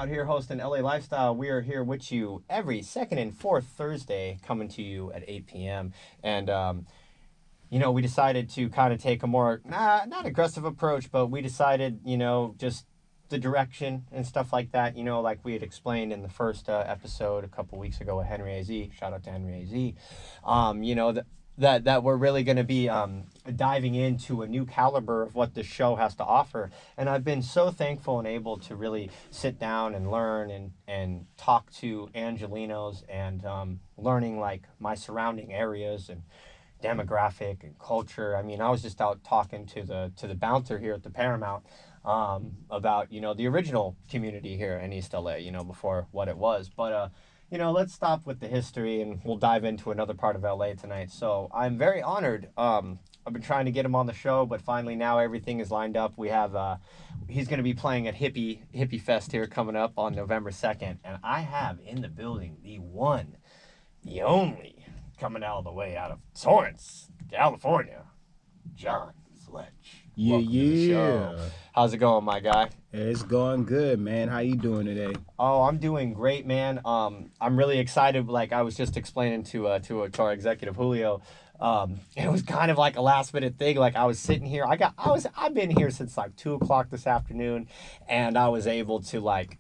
out here hosting LA Lifestyle. We are here with you every second and fourth Thursday, coming to you at 8 p.m. And, we decided to kind of take a more, not aggressive approach, but we decided, just the direction and stuff like that, like we had explained in the first episode a couple weeks ago with Henry AZ. Shout out to Henry AZ. That we're really going to be diving into a new caliber of what this show has to offer. And I've been so thankful and able to really sit down and learn and talk to Angelinos and learning like my surrounding areas and demographic and culture. I mean, I was just out talking to the bouncer here at the Paramount about, the original community here in East LA, before what it was. But, let's stop with the history and we'll dive into another part of LA tonight. So I'm very honored. I've been trying to get him on the show, but finally now everything is lined up. We have, he's going to be playing at Hippie Fest here coming up on November 2nd. And I have in the building the one, the only, coming all the way out of Torrance, California, Jon Fletch. Yeah, Welcome to the show. How's it going, my guy? It's going good, man. How you doing today? Oh, I'm doing great, man. I'm really excited. Like I was just explaining to our executive Julio, it was kind of like a last minute thing. Like I was sitting here. I've been here since like 2:00 this afternoon, and I was able to like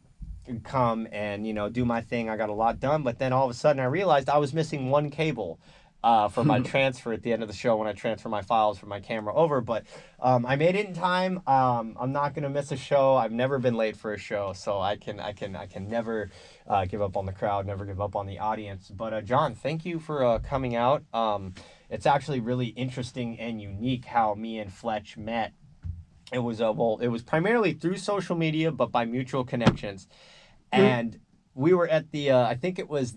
come and do my thing. I got a lot done, but then all of a sudden I realized I was missing one cable for my transfer at the end of the show when I transfer my files from my camera over. But I made it in time. I'm not gonna miss a show. I've never been late for a show, so I can never give up on the crowd, never give up on the audience. But Jon, thank you for coming out. It's actually really interesting and unique how me and Fletch met. It was it was primarily through social media, but by mutual connections. And we were at the I think it was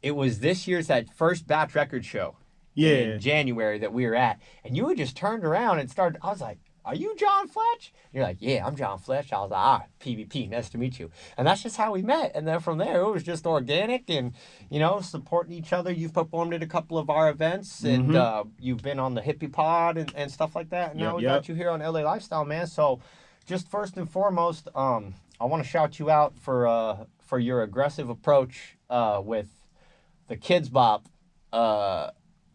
this year's that first Batch Record show in January that we were at. And you had just turned around and started, I was like, are you Jon Fletch? You're like, yeah, I'm Jon Fletch. I was like, PvP, nice to meet you. And that's just how we met. And then from there, it was just organic and, supporting each other. You've performed at a couple of our events and you've been on the Hippie Pod and stuff like that. And now we got you here on LA Lifestyle, man. So just first and foremost, I want to shout you out for your aggressive approach with the Kidz Bop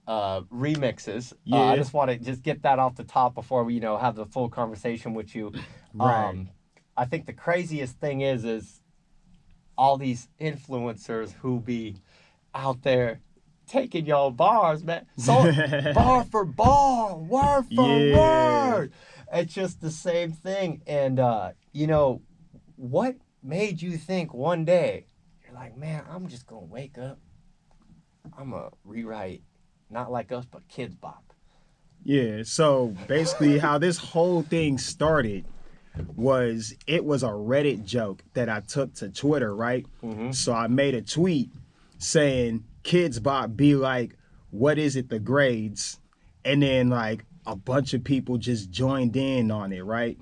remixes. I just want to just get that off the top before we have the full conversation with you. Right. I think the craziest thing is all these influencers who be out there taking y'all bars, man. So bar for bar, word for word. It's just the same thing. And what made you think one day you're like, man, I'm just gonna wake up, I'm gonna rewrite Not Like Us but Kidz Bop? Yeah, so basically how this whole thing started was it was a Reddit joke that I took to Twitter, right? So I made a tweet saying Kidz Bop be like, what is it, the grades? And then like a bunch of people just joined in on it, right?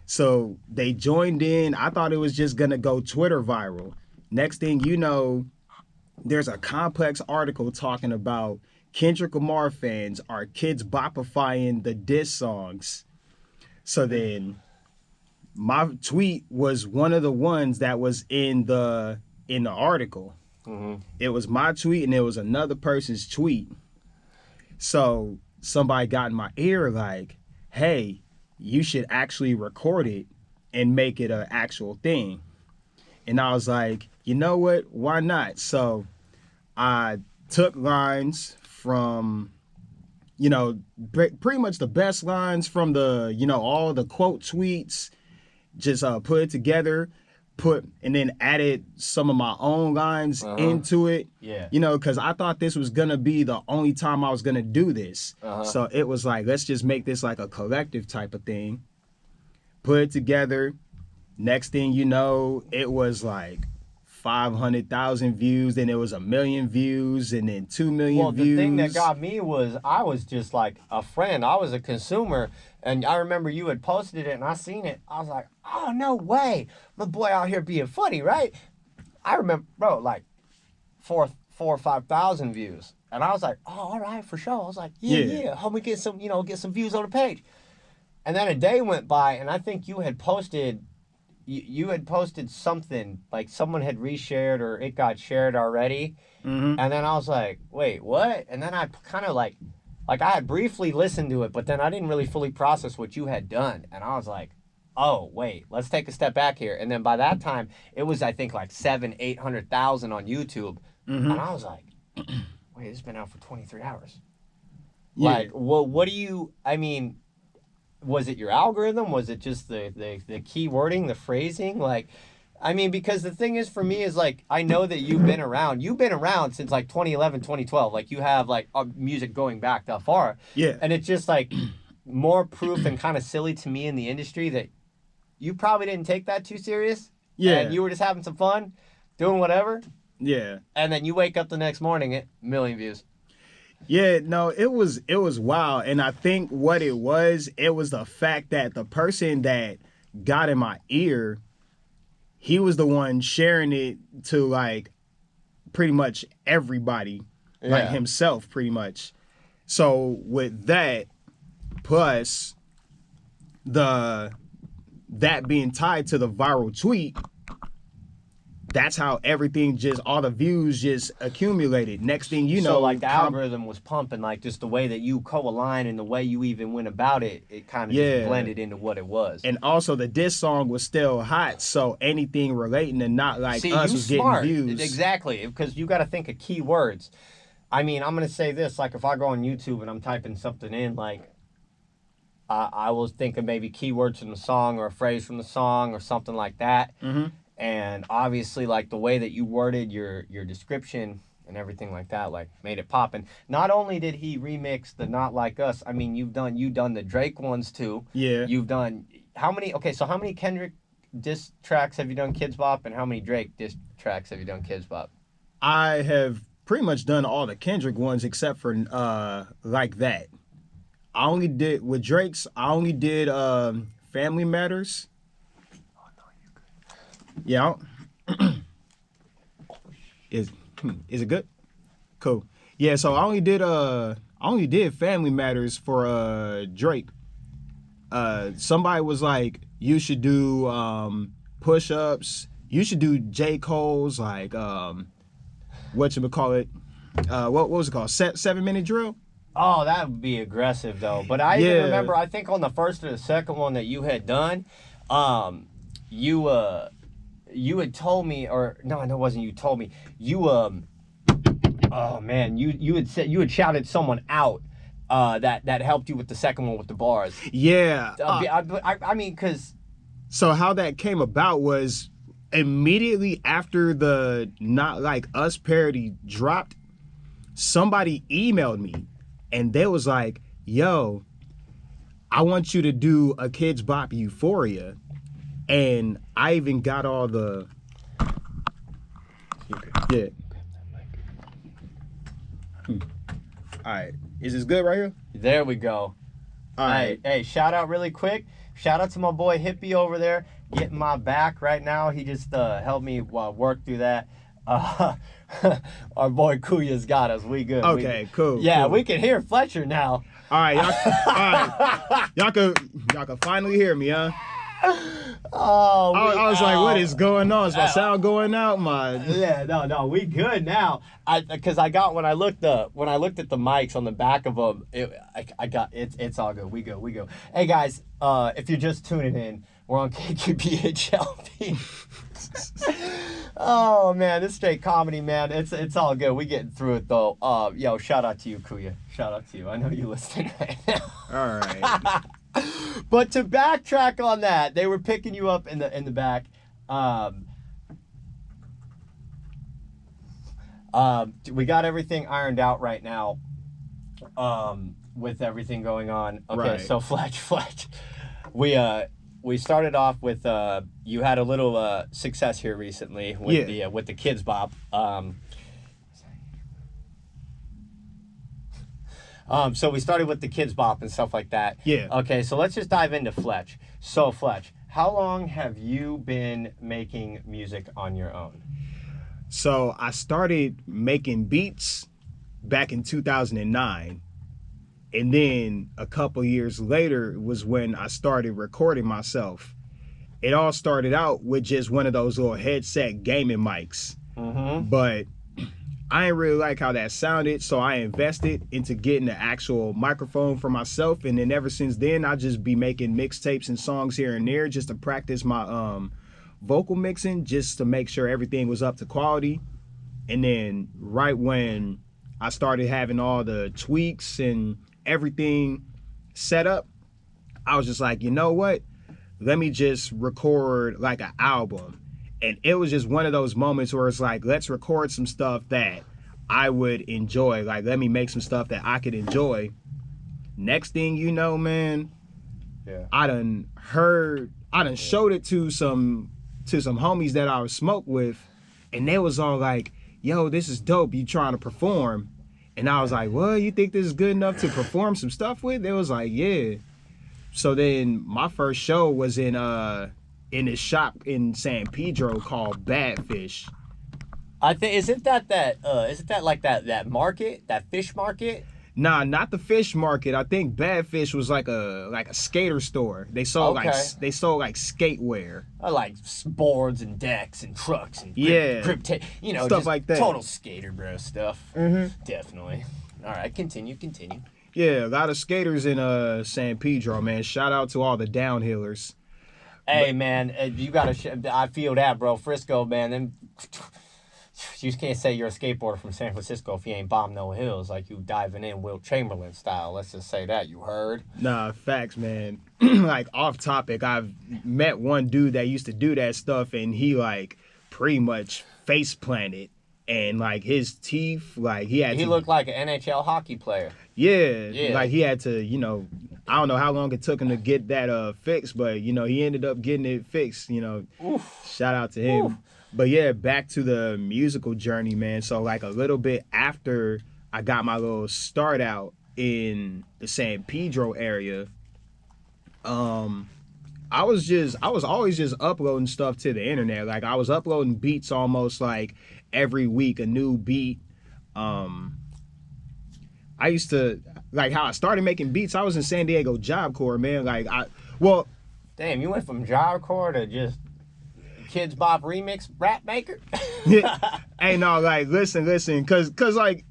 So they joined in. I thought it was just gonna go Twitter viral. Next thing you know, there's a complex article talking about Kendrick Lamar fans are Kidz Bop-ifying the diss songs. So then my tweet was one of the ones that was in the article. It was my tweet and it was another person's tweet. So somebody got in my ear like, hey, you should actually record it and make it an actual thing. And I was like, you know what? Why not? So I took lines from, pretty much the best lines from the, all the quote tweets, just put it together, and then added some of my own lines into it. Yeah. Because I thought this was going to be the only time I was going to do this. So it was like, let's just make this like a collective type of thing. Put it together. Next thing you know, it was like 500,000 views, then it was 1 million views, and then 2 million views. Well, the thing that got me was I was just like a friend. I was a consumer, and I remember you had posted it, and I seen it. I was like, oh, no way. My boy out here being funny, right? I remember, bro, like 4 or 5,000 views. And I was like, oh, all right, for sure. I was like, yeah. Help me get some views on the page. And then a day went by, and I think you had posted you had posted something like someone had reshared or it got shared already, and then I was like, wait, what? And then I kind of like I had briefly listened to it, but then I didn't really fully process what you had done, and I was like, oh wait, let's take a step back here. And then by that time, it was I think like 700,000-800,000 on YouTube, and I was like, wait, it's been out for 23 hours. Yeah. Like, well, what do you? I mean, was it your algorithm? Was it just the key wording, the phrasing? Like, I mean, because the thing is for me is like, I know that you've been around. You've been around since like 2011, 2012. Like you have like music going back that far. Yeah. And it's just like more proof and kind of silly to me in the industry that you probably didn't take that too serious. Yeah. And you were just having some fun, doing whatever. Yeah. And then you wake up the next morning at 1 million views. Yeah, no, it was wild. And I think what it was the fact that the person that got in my ear, he was the one sharing it to like pretty much everybody, like himself pretty much. So with that, plus that being tied to the viral tweet, that's how everything all the views just accumulated. Next thing you know, so like the algorithm was pumping, like just the way that you co-align and the way you even went about it, it kind of just blended into what it was. And also the diss song was still hot, so anything relating to Not Like Us was smart. Getting views. Exactly, because you got to think of keywords. I mean, I'm gonna say this: like if I go on YouTube and I'm typing something in, like I will think of maybe keywords from the song or a phrase from the song or something like that. Mm-hmm. And obviously, like the way that you worded your description and everything like that, like made it poppin'. Not only did he remix the Not Like Us, I mean, you've done the Drake ones too. Yeah. You've done how many Kendrick diss tracks have you done, Kidz Bop, and how many Drake diss tracks have you done, Kidz Bop? I have pretty much done all the Kendrick ones except for Like That. I only did with Drake's. I only did Family Matters. Yeah. Is it good? Cool. Yeah, so I only did Family Matters for Drake. Somebody was like, you should do push-ups. You should do J. Cole's like whatchamacallit. What was it called? 7-minute drill? Oh, that would be aggressive though. But I even remember, I think on the first or the second one that you had done, you had told me, or no, it wasn't you told me. You oh man, you had said you had shouted someone out that helped you with the second one with the bars. Yeah. I mean, because so how that came about was immediately after the Not Like Us parody dropped, somebody emailed me and they was like, yo, I want you to do a Kidz Bop Euphoria. And I even got all the yeah. All right, is this good right here? There we go. All right. Hey, shout out really quick. Shout out to my boy Hippie over there, getting my back right now. He just helped me work through that. Our boy Kuya's got us. We good. Okay, cool. Yeah, cool. We can hear Fletcher now. All right, y'all can finally hear me, huh? Oh, I was like, what is going on? Is my sound going out? Yeah, no, we good now. Because when I looked at the mics on the back of them, it's all good. We go. Hey guys, if you're just tuning in, we're on KQPHLP. Oh man, this straight comedy, man. It's all good. We getting through it though. Yo, shout out to you, Kuya. Shout out to you. I know you listening right now. All right. But to backtrack on that, they were picking you up in the back. We got everything ironed out right now. With everything going on. Okay, right. So Fletch. We started off with you had a little success here recently with the Kidz Bop. So we started with the Kidz Bop and stuff like that. Yeah. Okay, so let's just dive into Fletch. So Fletch, how long have you been making music on your own? So I started making beats back in 2009. And then a couple years later was when I started recording myself. it all started out with just one of those little headset gaming mics. But I didn't really like how that sounded, so I invested into getting the actual microphone for myself, and then ever since then, I just be making mixtapes and songs here and there just to practice my vocal mixing, just to make sure everything was up to quality. And then right when I started having all the tweaks and everything set up, I was just like, you know what? Let me just record like an album. And it was just one of those moments where it's like, let's record some stuff that I would enjoy. Like, let me make some stuff that I could enjoy. Next thing you know, man, I done showed it to some homies that I was smoked with, and they was all like, yo, this is dope, you trying to perform? And I was like, what, you think this is good enough to perform some stuff with? They was like, yeah. So then my first show was in this shop in San Pedro called Badfish. I think isn't that like that market, that fish market? Nah, not the fish market. I think Badfish was like a skater store. They sold like skatewear. I like boards and decks and trucks and grip tape, stuff just like that. Total skater bro stuff. Definitely. All right, continue. Yeah, a lot of skaters in San Pedro, man. Shout out to all the downhillers. Hey, man, you gotta. I feel that, bro. Frisco, man. Them, you can't say you're a skateboarder from San Francisco if you ain't bombed no hills, like you diving in Wilt Chamberlain style. Let's just say that. You heard? Nah, facts, man. Like, off topic, I've met one dude that used to do that stuff, and he like pretty much face planted, and like his teeth, like he looked like an NHL hockey player. Yeah, like he had to, I don't know how long it took him to get that fixed, but he ended up getting it fixed. Oof. Shout out to him. Oof. But yeah, back to the musical journey, man. So like a little bit after I got my little start out in the San Pedro area, I was always just uploading stuff to the internet. Like I was uploading beats almost like every week, a new beat. I used to, like how I started making beats, I was in San Diego Job Corps, man. Damn, you went from Job Corps to just Kidz Bop remix rap maker? Hey, no, like, listen, cause like,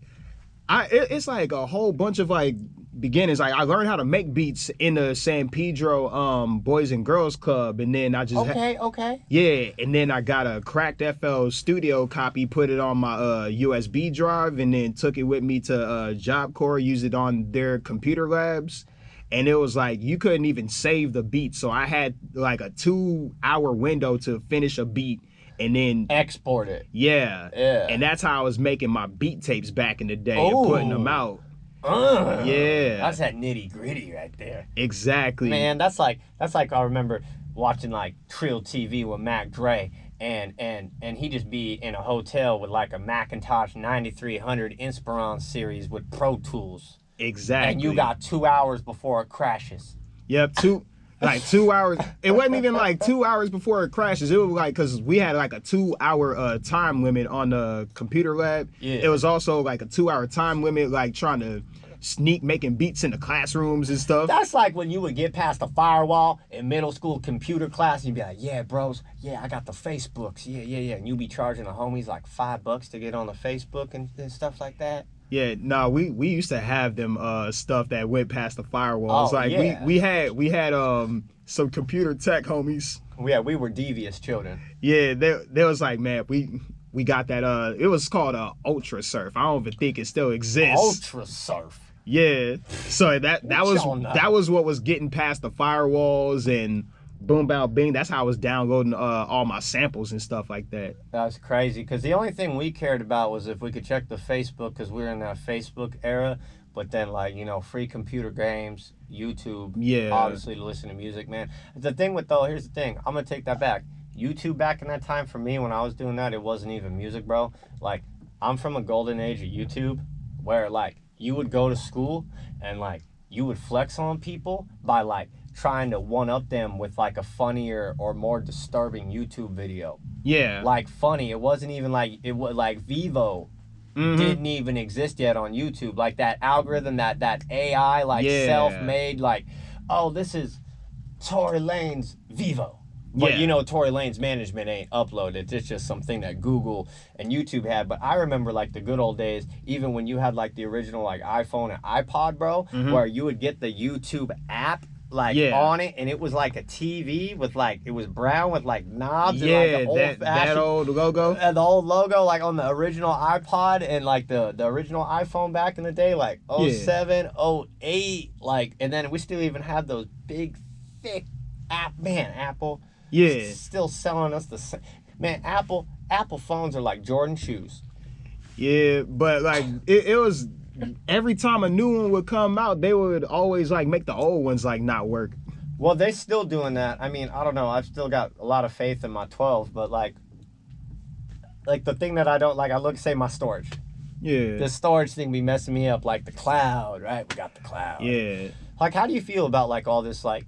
it's like a whole bunch of like beginnings. Like I learned how to make beats in the San Pedro Boys and Girls Club, and then I just yeah, and then I got a cracked FL Studio copy, put it on my USB drive, and then took it with me to Job Corps, used it on their computer labs, and it was like you couldn't even save the beat, so I had like a 2-hour window to finish a beat and then export it. Yeah, and that's how I was making my beat tapes back in the day and putting them out. Yeah, that's that nitty gritty right there. Exactly, man. That's like I remember watching like Trill TV with Mac Dre, and he just be in a hotel with like a Macintosh 9300 Inspiron series with Pro Tools. Exactly. And you got 2 hours before it crashes. Yep, 2 hours. It wasn't even like 2 hours before it crashes. It was like, because we had like a 2-hour time limit on the computer lab. Yeah. It was also like a 2-hour time limit, like trying to sneak making beats in the classrooms and stuff. That's like when you would get past the firewall in middle school computer class and you'd be like, yeah, bros, yeah, I got the Facebooks. Yeah. And you'd be charging the homies like $5 to get on the Facebook and stuff like that. Yeah, no, we used to have them stuff that went past the firewalls. We had some computer tech homies. Yeah, we were devious children. Yeah, they was like, man, we got that it was called Ultra Surf. I don't even think it still exists. Ultra Surf. Yeah. So that was what was getting past the firewalls, and boom, bow, bing. That's how I was downloading all my samples and stuff like that. That's crazy, because the only thing we cared about was if we could check the Facebook, because we were in that Facebook era. But then, like, free computer games, YouTube, obviously to listen to music, man. The thing here's the thing. I'm going to take that back. YouTube back in that time, for me, when I was doing that, it wasn't even music, bro. Like, I'm from a golden age of YouTube where, like, you would go to school and, like, you would flex on people by, like, trying to one-up them with like a funnier or more disturbing YouTube video. Yeah. Like funny. It wasn't even like, it was like Vivo didn't even exist yet on YouTube. Like that algorithm, that AI, like self-made, like, oh, this is Tory Lane's Vivo. But Yeah. you know, Tory Lane's management ain't uploaded. It's just something that Google and YouTube had. But I remember like the good old days, even when you had like the original like iPhone and iPod, bro, where you would get the YouTube app like on it, and it was like a TV with like, it was brown with like knobs and like the old that old logo. the old logo like on the original iPod and like the original iPhone back in the day, like 07, 08, like, and then we still even had those big thick Apple still selling us the same. Man, Apple phones are like Jordan shoes. Yeah, but like it was, every time a new one would come out, they would always like make the old ones like not work. Well, they still doing that. I mean, I don't know. I've still got a lot of faith in my 12, but like the thing that I don't like, I look, say my storage. Yeah. The storage thing be messing me up, like the cloud, right? We got the cloud. Yeah. Like, how do you feel about like all this like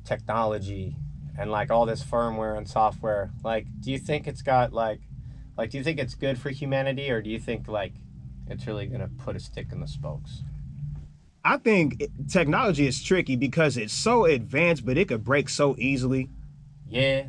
technology and like all this firmware and software? Like, do you think it's got like do you think it's good for humanity, or do you think like it's really gonna put a stick in the spokes? I think technology is tricky because it's so advanced, but it could break so easily. Yeah.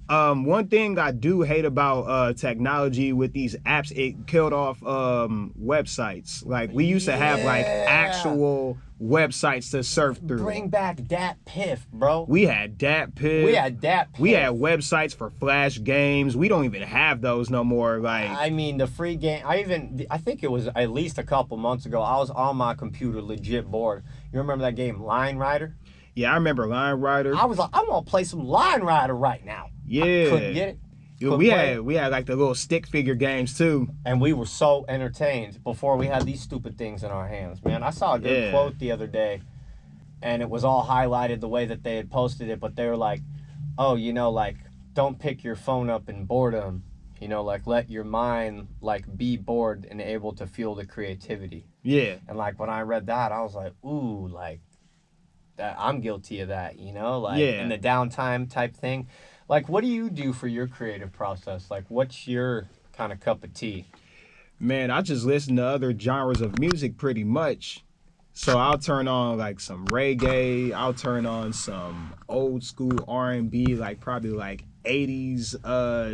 One thing I do hate about technology with these apps, it killed off websites. Like, we used to have like actual websites to surf through. Bring back Dat Piff, bro. We had Dat Piff. We had websites for Flash games. We don't even have those no more. Like, I mean, the free game. I think it was at least a couple months ago. I was on my computer, legit bored. You remember that game, Line Rider? Yeah, I remember Line Rider. I was like, I want to play some Line Rider right now. Yeah. I couldn't get it. We had like the little stick figure games too. And we were so entertained before we had these stupid things in our hands, man. I saw a good quote the other day, and it was all highlighted the way that they had posted it, but they were like, oh, you know, like, don't pick your phone up in boredom. You know, like, let your mind, like, be bored and able to feel the creativity. Yeah. And, like, when I read that, I was like, ooh, like, that I'm guilty of that, you know? Like, in the downtime type thing. Like, what do you do for your creative process? Like, what's your kind of cup of tea? Man, I just listen to other genres of music pretty much. So I'll turn on like some reggae. I'll turn on some old school R&B, like probably like 80s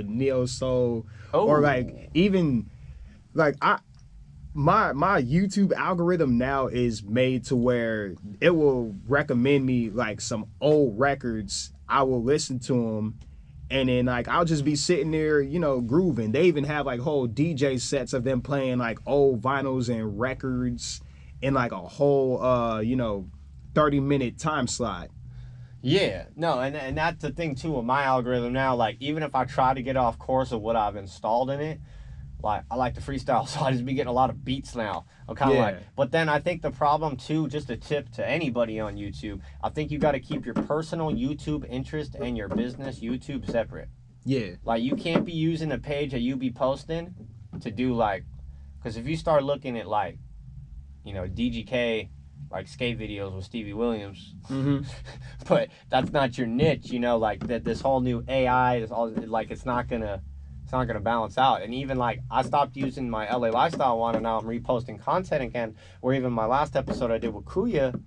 neo soul, or like even like my YouTube algorithm now is made to where it will recommend me like some old records. I will listen to them, and then like I'll just be sitting there, you know, grooving. They even have like whole DJ sets of them playing like old vinyls and records in like a whole 30-minute time slot. Yeah, no, and that's the thing too with my algorithm now. Like, even if I try to get off course of what I've installed in it, like, I like to freestyle, so I just be getting a lot of beats now. I'm kind of like, but then I think the problem too, just a tip to anybody on YouTube, I think you got to keep your personal YouTube interest and your business YouTube separate. Yeah. Like, you can't be using a page that you be posting to do like, because if you start looking at like, you know, DGK, like skate videos with Stevie Williams, but that's not your niche, you know, like that this whole new AI is all like, it's not gonna balance out. And even like, I stopped using my LA lifestyle one, and now I'm reposting content again. Or even my last episode I did with Kuya,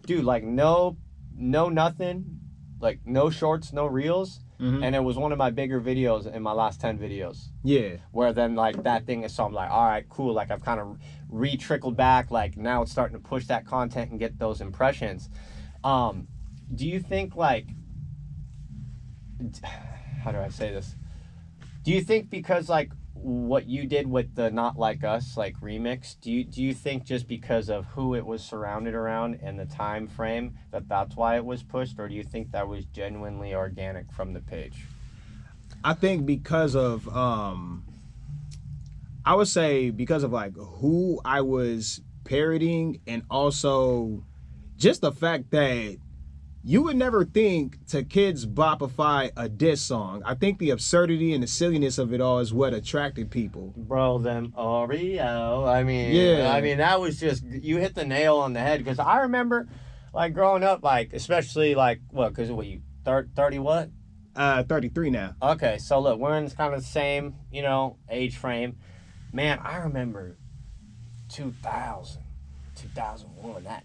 dude, like no nothing, like no shorts, no reels. And it was one of my bigger videos in my last 10 videos. Yeah. Where then like that thing is, so I'm like, all right, cool. Like, I've kind of re-trickled back. Like, now it's starting to push that content and get those impressions. Do you think like, how do I say this? Do you think because like what you did with the Not Like Us like remix, do you think just because of who it was surrounded around and the time frame that's why it was pushed, or do you think that was genuinely organic from the page? I think because of I would say because of like who I was parodying, and also just the fact that you would never think to Kidz Bop-ify a diss song. I think the absurdity and the silliness of it all is what attracted people. Bro, them Oreo. I mean, that was just, you hit the nail on the head. Because I remember, like, growing up, like, especially, like, because you, 30 what? 33 now. Okay, so look, we're in kind of the same, you know, age frame. Man, I remember 2000, 2001, that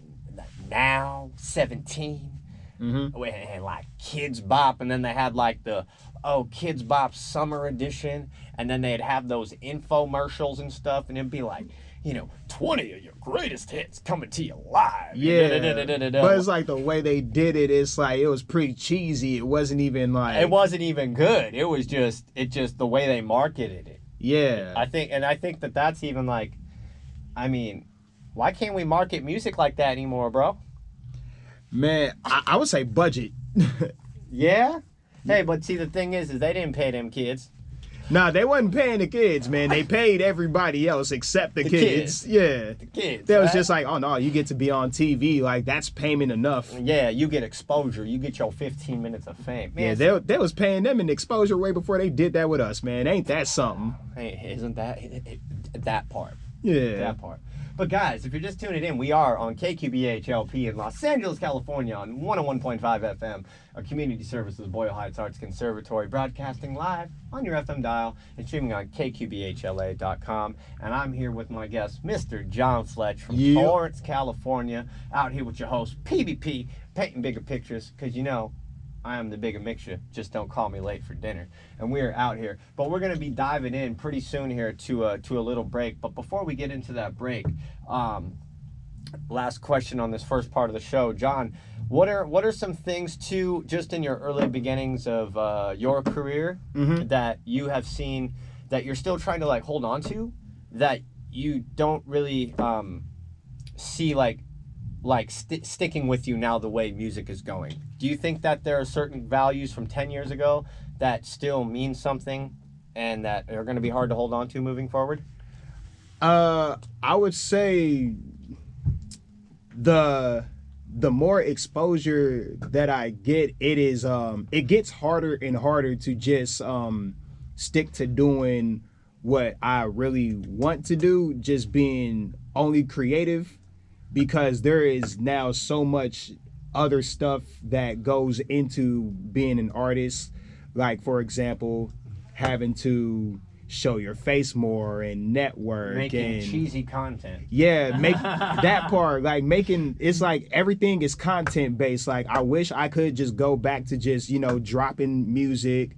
now, 17. and like Kidz Bop, and then they had like the Kidz Bop Summer Edition, and then they'd have those infomercials and stuff, and it'd be like, 20 of your greatest hits coming to you live. Yeah. But it's like the way they did it, it's like it was pretty cheesy. It wasn't even like It wasn't even good. It was just the way they marketed it. Yeah. I think that that's even like, I mean, why can't we market music like that anymore, bro? Man, I would say budget. Yeah? Hey, but see, the thing is they didn't pay them kids. Nah, they wasn't paying the kids, man. They paid everybody else except the kids. Yeah. The kids. That was just like, oh no, you get to be on TV. Like, that's payment enough. Yeah, you get exposure. You get your 15 minutes of fame. Man, yeah, they was paying them in exposure way before they did that with us, man. Ain't that something? Hey, isn't that that part? Yeah. That part. But guys, if you're just tuning in, we are on KQBH-LP in Los Angeles, California on 101.5 FM, our community services Boyle Heights Arts Conservatory, broadcasting live on your FM dial and streaming on kqbhla.com. And I'm here with my guest, Mr. Jon Fletch from Torrance, California, out here with your host, PBP, painting bigger pictures, because I am the bigger mixture. Just don't call me late for dinner. And we are out here. But we're going to be diving in pretty soon here to a little break. But before we get into that break, last question on this first part of the show. Jon, what are some things, too, just in your early beginnings of your career that you have seen that you're still trying to, like, hold on to, that you don't really see, sticking with you now the way music is going? Do you think that there are certain values from 10 years ago that still mean something and that are going to be hard to hold on to moving forward? I would say the more exposure that I get, it gets harder and harder to just stick to doing what I really want to do, just being only creative, because there is now so much other stuff that goes into being an artist. Like, for example, having to show your face more and network, making cheesy content. Yeah, make that part, like it's like everything is content based. Like, I wish I could just go back to just, dropping music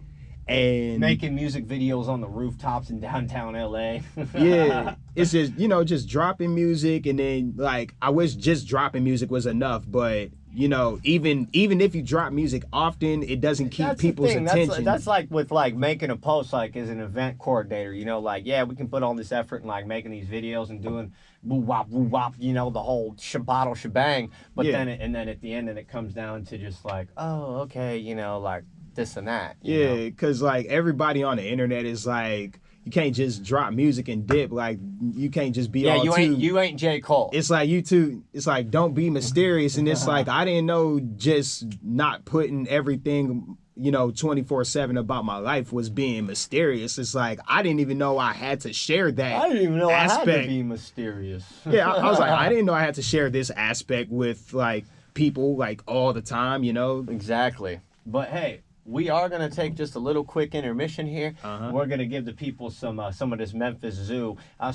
and making music videos on the rooftops in downtown LA. Yeah, it's just, just dropping music, and then, like, I wish just dropping music was enough, but even if you drop music often, it doesn't keep people's attention. That's like with like making a post, like as an event coordinator, yeah, we can put all this effort in like making these videos and doing woo wop, the whole bottle shebang. But then at the end, and it comes down to just like, oh, okay, like this and that. Yeah, because like everybody on the internet is like, you can't just drop music and dip. Like, you can't just be all you ain't J. Cole. It's like it's like, don't be mysterious. And it's like, I didn't know just not putting everything, 24/7 about my life was being mysterious. It's like, I didn't even know I had to share that. I didn't even know aspect. I had to be mysterious. Yeah, I was like, I didn't know I had to share this aspect with like people like all the time, Exactly. But hey, we are going to take just a little quick intermission here. We're going to give the people some of this Memphis Zoo.